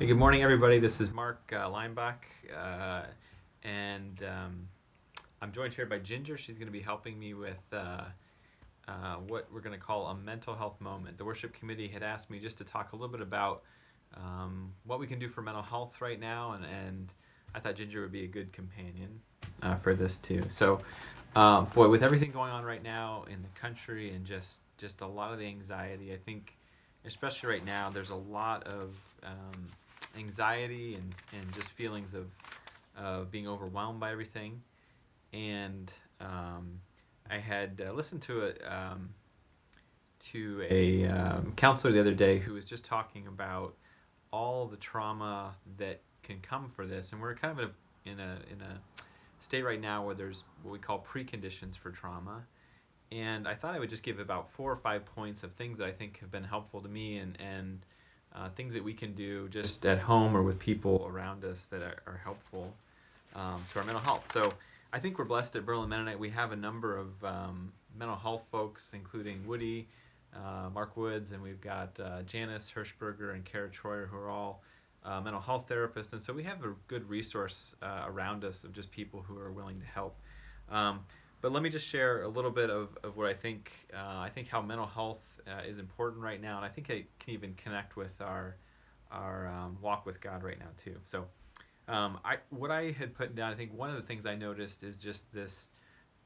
Hey, good morning, everybody. This is Mark Leinbach, and I'm joined here by Ginger. She's going to be helping me with what we're going to call a mental health moment. The worship committee had asked me just to talk a little bit about what we can do for mental health right now, and I thought Ginger would be a good companion for this too. So, boy, with everything going on right now in the country and just a lot of the anxiety, I think, especially right now, there's a lot of anxiety and just feelings of being overwhelmed by everything. And I had listened to a counselor the other day who was just talking about all the trauma that can come for this, and we're kind of in a state right now where there's what we call preconditions for trauma. And I thought I would just give about 4 or 5 points of things that I think have been helpful to me and things that we can do just at home or with people around us that are helpful to our mental health. So I think we're blessed at Berlin Mennonite. We have a number of mental health folks, including Woody, Mark Woods, and we've got Janice Hirschberger and Kara Troyer, who are all mental health therapists. And so we have a good resource around us of just people who are willing to help. But let me just share a little bit of what I think. I think how mental health is important right now, and I think it can even connect with our walk with God right now too. So, what I had put down, I think one of the things I noticed is just this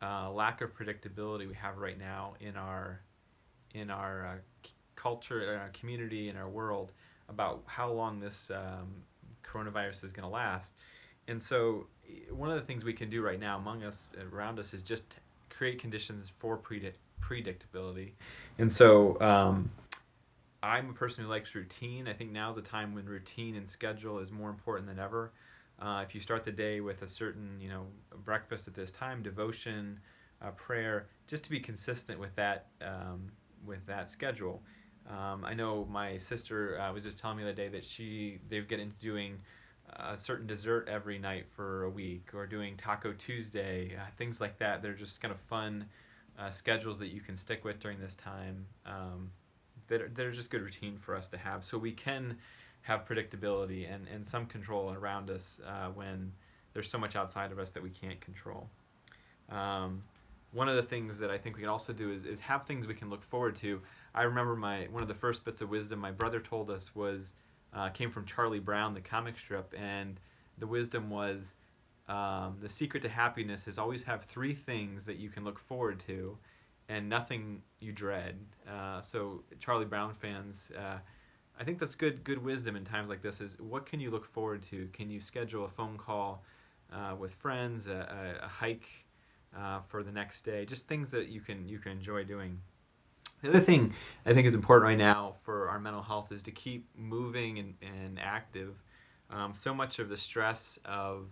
lack of predictability we have right now in our culture, in our community, in our world about how long this coronavirus is going to last. And so, one of the things we can do right now among us, around us, is just create conditions for predictability. And so, I'm a person who likes routine. I think now's a time when routine and schedule is more important than ever. If you start the day with a certain, breakfast at this time, devotion, prayer, just to be consistent with that schedule. I know my sister was just telling me the other day that they've get into doing a certain dessert every night for a week, or doing Taco Tuesday, things like that. They're just kind of fun schedules that you can stick with during this time. That are just good routine for us to have, so we can have predictability and some control around us when there's so much outside of us that we can't control. One of the things that I think we can also do is have things we can look forward to. I remember one of the first bits of wisdom my brother told us came from Charlie Brown, the comic strip, and the wisdom was the secret to happiness is always have 3 things that you can look forward to, and nothing you dread. So Charlie Brown fans, I think that's good wisdom in times like this. Is what can you look forward to? Can you schedule a phone call with friends, a hike for the next day? Just things that you can enjoy doing. The other thing I think is important right now for our mental health is to keep moving and active. So much of the stress of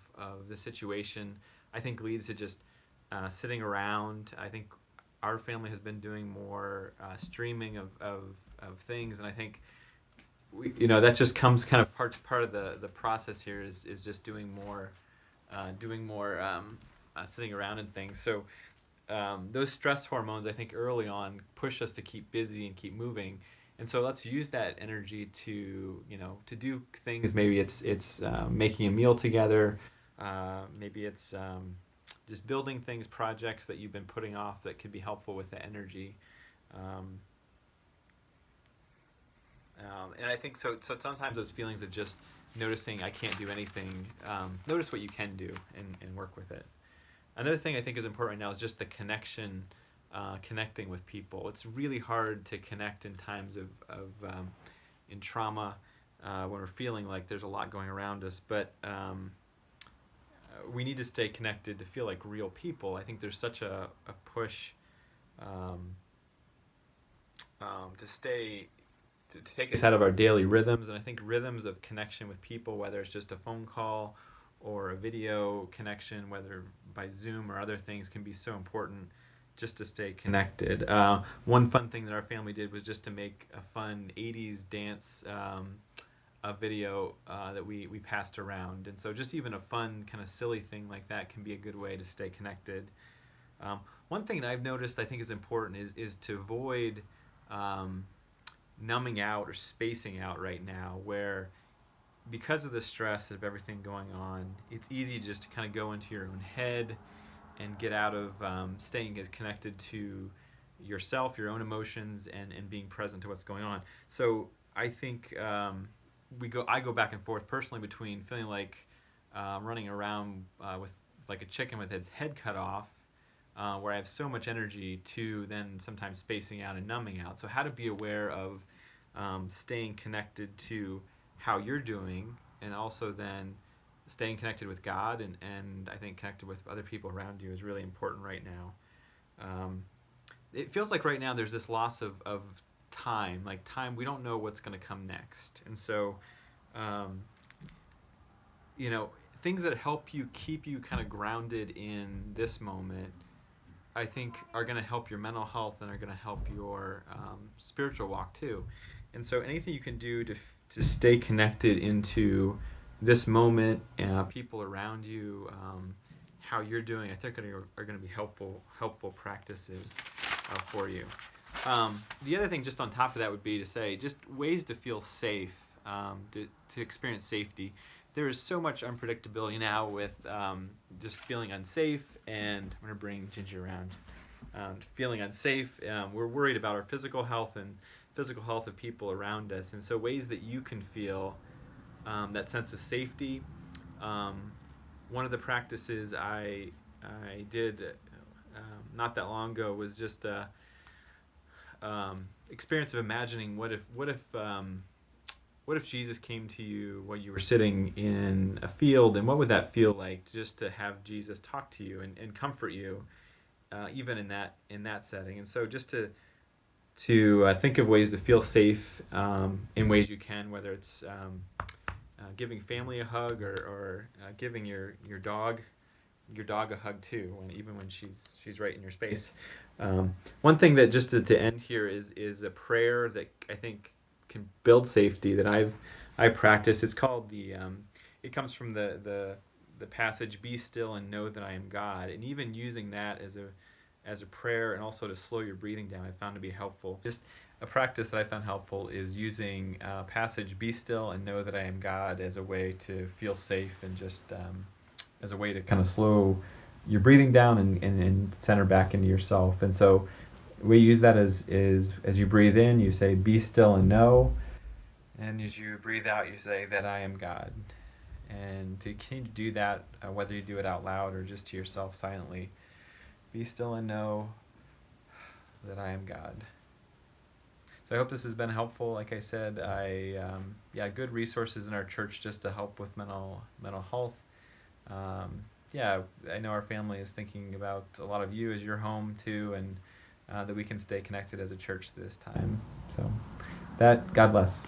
the situation, I think, leads to just sitting around. I think our family has been doing more streaming of things, and I think that just comes kind of part of the process here is just doing more sitting around and things. So those stress hormones, I think, early on push us to keep busy and keep moving, and so let's use that energy to do things. Maybe it's making a meal together. Maybe it's just building things, projects that you've been putting off that could be helpful with the energy. Um, and I think so. So sometimes those feelings of just noticing I can't do anything. Notice what you can do and work with it. Another thing I think is important right now is just the connection, connecting with people. It's really hard to connect in times of in trauma when we're feeling like there's a lot going around us. But we need to stay connected to feel like real people. I think there's such a push um, to stay to take us out of our daily rhythms, and I think rhythms of connection with people, whether it's just a phone call or a video connection, whether by Zoom or other things, can be so important just to stay connected. One fun thing that our family did was just to make a fun 80s dance a video that we passed around. And so just even a fun kind of silly thing like that can be a good way to stay connected. One thing that I've noticed I think is important is to avoid numbing out or spacing out right now, where because of the stress of everything going on, it's easy just to kind of go into your own head and get out of staying as connected to yourself, your own emotions, and being present to what's going on. So I think I go back and forth personally between feeling like running around with like a chicken with its head cut off, where I have so much energy, to then sometimes spacing out and numbing out. So how to be aware of staying connected to how you're doing, and also then staying connected with God, and I think connected with other people around you is really important right now. It feels like right now there's this loss of time. Like time, we don't know what's going to come next. And so, you know, things that help you keep you kind of grounded in this moment, I think are going to help your mental health and are going to help your spiritual walk too. And so anything you can do to stay connected into this moment, people around you, how you're doing, I think are going to be helpful practices for you. The other thing just on top of that would be to say just ways to feel safe, to experience safety. There is so much unpredictability now with just feeling unsafe, and I'm going to bring Ginger around. Feeling unsafe, we're worried about our physical health and physical health of people around us, and so ways that you can feel that sense of safety. One of the practices I did not that long ago was just a experience of imagining what if Jesus came to you while you were sitting in a field, and what would that feel like just to have Jesus talk to you and comfort you, even in that setting. And so just to think of ways to feel safe in ways you can, whether it's giving family a hug, or giving your dog a hug too, even when she's right in your space. One thing that just to end here is a prayer that I think can build safety that I practice. It's called it comes from the passage, "Be still and know that I am God," and even using that as a prayer, and also to slow your breathing down, I found to be helpful. Just a practice that I found helpful is using passage, "Be still and know that I am God," as a way to feel safe, and just as a way to kind of slow your breathing down and center back into yourself. And so we use that as you breathe in, you say, "Be still and know," and as you breathe out, you say that I am God. And to continue to do that, whether you do it out loud or just to yourself silently, be still and know that I am God. So I hope this has been helpful. Like I said, good resources in our church just to help with mental health. I know our family is thinking about a lot of you as your home too, and that we can stay connected as a church this time. So God bless.